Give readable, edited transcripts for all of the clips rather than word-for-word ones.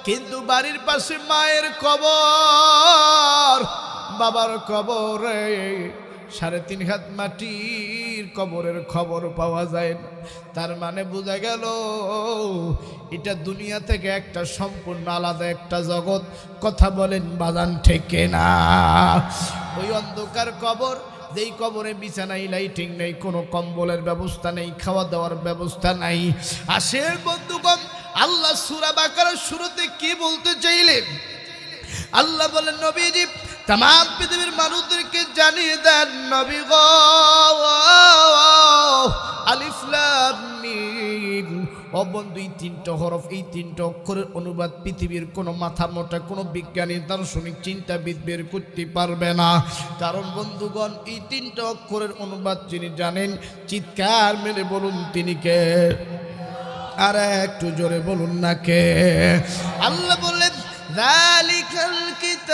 কিন্তু বাড়ির পাশে মায়ের কবর, বাবার কবরে 3.5 হাত মাটির কবরের খবর পাওয়া যায় না। তার মানে বোঝা গেল এটা দুনিয়া থেকে একটা সম্পূর্ণ আলাদা একটা জগৎ। কথা বলেন বাজান ঠিক না? ওই অন্ধকার কবর, যেই কবরে বিছানাই লাইটিং নেই, কোনো কম্বলের ব্যবস্থা নেই, খাওয়া দাওয়ার ব্যবস্থা নাই। আসেন বন্ধুগণ, আল্লাহ সূরা বাকারার শুরুতে কি বলতে চাইলেন? আল্লাহ বলেন, নবীজি तमाम পৃথিবীর মানুষদেরকে জানিয়ে দেন, নবী গো, আলিফ লাম মিম। ও বন্ধু, এই 3টা হরফ, এই 3টা অক্ষরের অনুবাদ পৃথিবীর কোনো মাথা মোটা কোনো বিজ্ঞানী দার্শনিক চিন্তাবিদ বের করতে পারবে না। কারণ বন্ধুগণ, এই 3টা অক্ষরের অনুবাদ যিনি জানেন, চিৎকার মেরে বলুন তিনি কে? আর একটু জোরে বলুন না কে? আল্লাহ বললেন, যালিকাল কিতাবু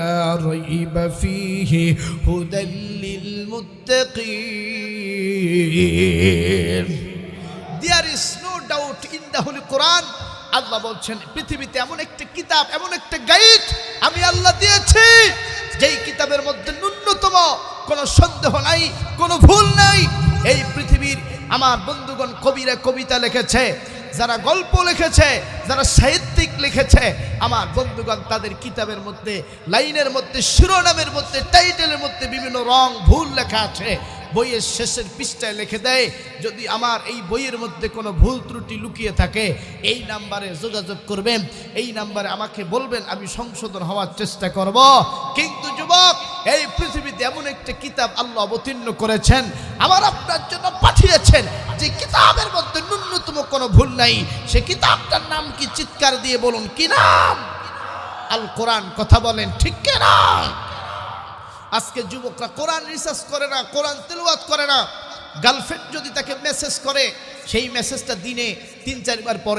লা রাইবা ফীহি হুদাল লিল মুত্তাকিন। There is no doubt in the Holy Quran. আল্লাহ বলছেন, পৃথিবীতে এমন একটা কিতাব, এমন একটা গাইড আমি আল্লাহ দিয়েছি, যেই কিতাবের মধ্যে ন্যূনতম কোনো সন্দেহ নাই, কোনো ভুল নাই। এই পৃথিবীর আমার বন্ধুগণ কবিরা কবিতা লিখেছে, যারা গল্প লিখেছে, যারা সাহিত্যিক লিখেছে, আমার বন্ধুগণ তাদের কিতাবের মধ্যে, লাইনের মধ্যে, শিরোনামের মধ্যে, টাইটেলের মধ্যে বিভিন্ন রং ভুল লেখা আছে। বইয়ের শেষের পৃষ্ঠায় লিখে দেয়, যদি আমার এই বইয়ের মধ্যে কোনো ভুল ত্রুটি লুকিয়ে থাকে এই নাম্বারে যোগাযোগ করবেন, এই নাম্বারে আমাকে বলবেন, আমি সংশোধন হওয়ার চেষ্টা করব। কিন্তু যুবক, এই পৃথিবীতে এমন একটা কিতাব আল্লাহ অবতীর্ণ করেছেন, আমার আপনার জন্য পাঠিয়েছেন, যে কিতাবের মধ্যে ন্যূনতম কোনো ভুল নাই। সে কিতাবটার নাম কি? চিৎকার দিয়ে বলুন, কি নাম? আল কোরআন। কথা বলেন ঠিক কিনা? আজকে যুবকরা কোরআন রিসার্চ করে না, কোরআন তেলাওয়াত করে না। গার্লফ্রেন্ড যদি তাকে মেসেজ করে, সেই মেসেজটা দিনে 3-4 বার পরে